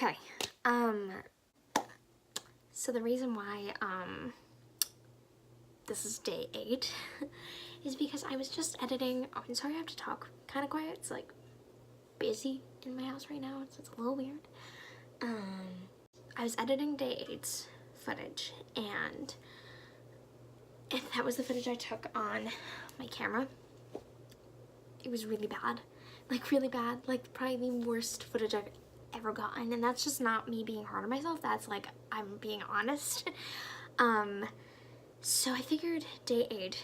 Okay, so the reason why, this is day 8 is because I was just editing. Oh, I'm sorry I have to talk kind of quiet. It's like busy in my house right now, so it's a little weird. I was editing day 8's footage, and that was the footage I took on my camera. It was really bad, like really bad, like probably the worst footage I've ever gotten, and that's just not me being hard on myself, that's like I'm being honest. So I figured day 8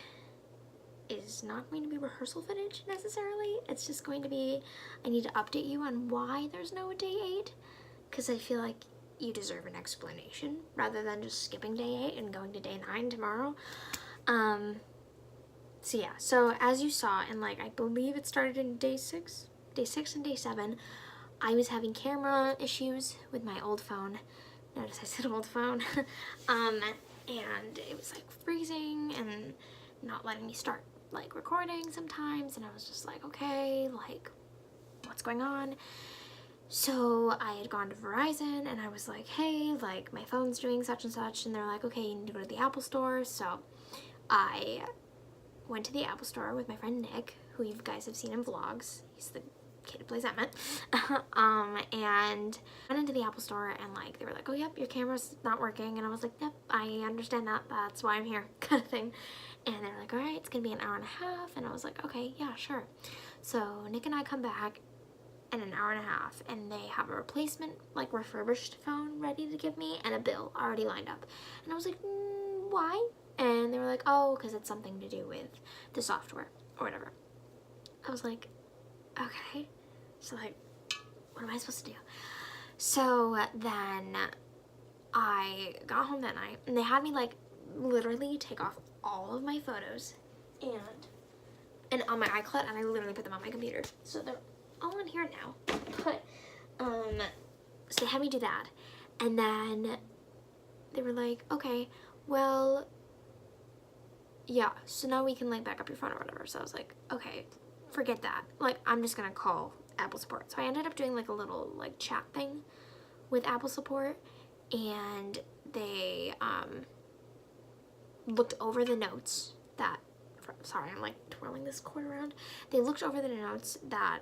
is not going to be rehearsal footage necessarily. It's just going to be, I need to update you on why there's no day 8, because I feel like you deserve an explanation rather than just skipping day 8 and going to day 9 tomorrow. So yeah, so as you saw, and like I believe it started in day 6 and day 7, I was having camera issues with my old phone. Notice I said old phone. And it was like freezing and not letting me start like recording sometimes, and I was just like, okay, like what's going on? So I had gone to Verizon and I was like, hey, like my phone's doing such and such, and they're like, okay, you need to go to the Apple store. So I went to the Apple store with my friend Nick, who you guys have seen in vlogs. He's the kid who plays Emmett. And went into the Apple store, and like they were like, oh yep, your camera's not working, and I was like, yep, I understand that, that's why I'm here, kind of thing. And they're like, all right, it's gonna be an hour and a half, and I was like, okay, yeah, sure. So Nick and I come back in an hour and a half, and they have a replacement, like refurbished phone ready to give me, and a bill already lined up. And I was like, why? And they were like, oh, because it's something to do with the software or whatever. I was like, okay. So like, what am I supposed to do? So then I got home that night, and they had me like literally take off all of my photos and on my iCloud, and I literally put them on my computer. So they're all in here now. But so they had me do that, and then they were like, okay, well, yeah, so now we can like back up your phone or whatever. So I was like, okay, forget that. Like, I'm just gonna call Apple support. So I ended up doing like a little like chat thing with Apple support, and they looked over the notes that, sorry, I'm like twirling this cord around. They looked over the notes that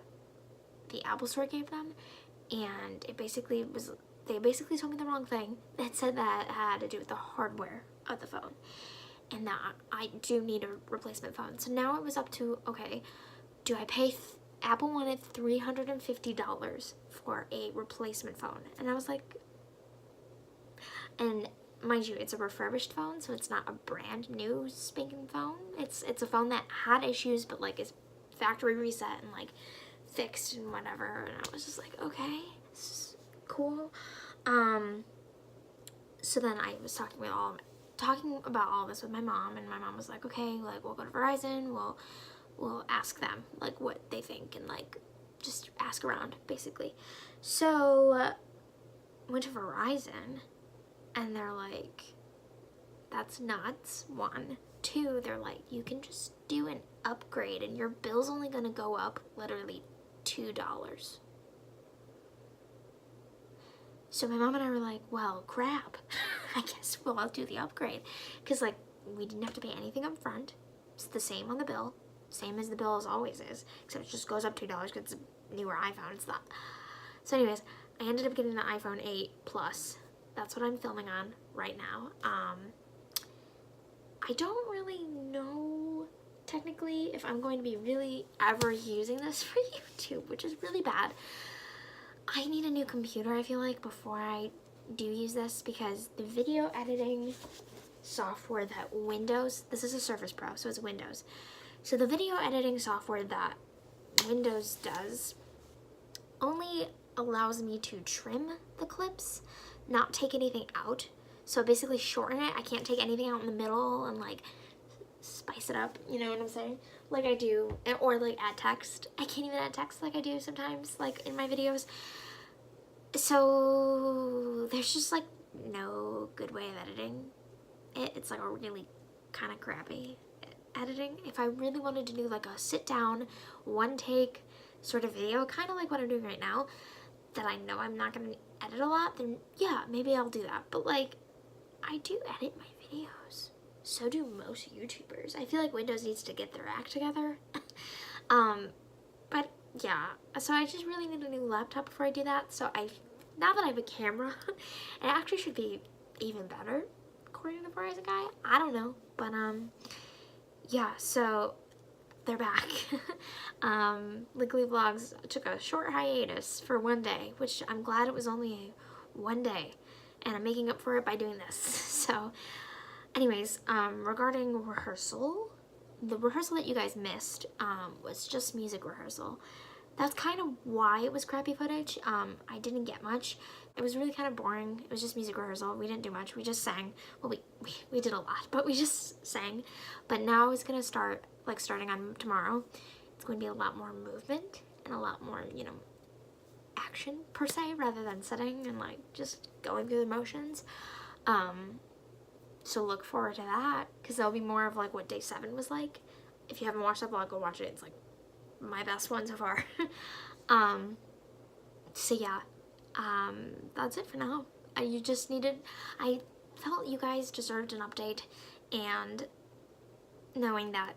the Apple store gave them, and it basically was, they basically told me the wrong thing. It said that it had to do with the hardware of the phone, and that I do need a replacement phone. So now it was up to, okay, do I pay, Apple wanted $350 for a replacement phone, and I was like, and mind you, it's a refurbished phone, so it's not a brand new spanking phone. It's a phone that had issues, but like is factory reset and like fixed and whatever. And I was just like, okay, this is cool. So then I was talking about all this with my mom, and my mom was like, okay, like we'll go to Verizon, we'll ask them like what they think, and like just ask around basically. So went to Verizon, and they're like, that's nuts, 1. 2, they're like, you can just do an upgrade and your bill's only gonna go up literally $2. So my mom and I were like, well, crap. I guess I'll do the upgrade. Because like, we didn't have to pay anything up front. It's the same on the bill. Same as the bill as always is. Except it just goes up $2 because it's a newer iPhone. It's not. So anyways, I ended up getting the iPhone 8 Plus. That's what I'm filming on right now. I don't really know technically if I'm going to be really ever using this for YouTube, which is really bad. I need a new computer, I feel like, before I do use this, because the video editing software that Windows, this is a Surface Pro, so it's Windows. So the video editing software that Windows does only allows me to trim the clips, not take anything out. So basically shorten it. I can't take anything out in the middle and like spice it up, you know what I'm saying? Like I do, or like add text. I can't even add text like I do sometimes, like in my videos. So there's just like no good way of editing it. It's like a really kind of crappy editing. If I really wanted to do like a sit down, one take sort of video, kind of like what I'm doing right now, that I know I'm not gonna edit a lot, then yeah, maybe I'll do that. But like, I do edit my videos. So do most YouTubers. I feel like Windows needs to get their act together. But yeah, so I just really need a new laptop before I do that. So now that I have a camera, it actually should be even better, according to Verizon guy. I don't know, but yeah, so they're back. Legally Vlogs took a short hiatus for one day, which I'm glad it was only one day, and I'm making up for it by doing this. So anyways, regarding rehearsal, the rehearsal that you guys missed was just music rehearsal. That's kind of why it was crappy footage. I didn't get much. It was really kind of boring. It was just music rehearsal. We didn't do much. We just sang. Well, we did a lot, but we just sang. But now it's gonna start, like starting on tomorrow, it's going to be a lot more movement and a lot more, you know, action per se, rather than sitting and like just going through the motions. So look forward to that, because there'll be more of like what day 7 was like. If you haven't watched that vlog, go watch it. It's like my best one so far. So yeah, that's it for now. I felt you guys deserved an update, and knowing that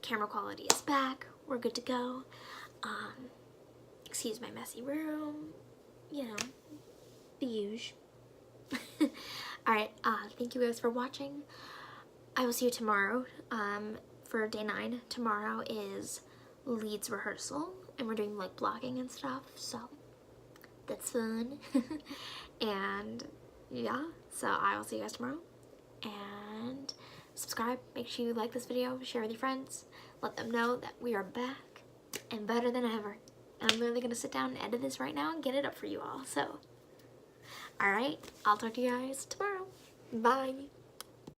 camera quality is back, we're good to go. Excuse my messy room, you know, the usual. Alright, thank you guys for watching. I will see you tomorrow. For day 9, tomorrow is leads rehearsal, and we're doing like blocking and stuff, so that's fun. And yeah, so I will see you guys tomorrow, and subscribe, make sure you like this video, share with your friends, let them know that we are back and better than ever. And I'm literally gonna sit down and edit this right now and get it up for you all. So alright, I'll talk to you guys tomorrow. Bye.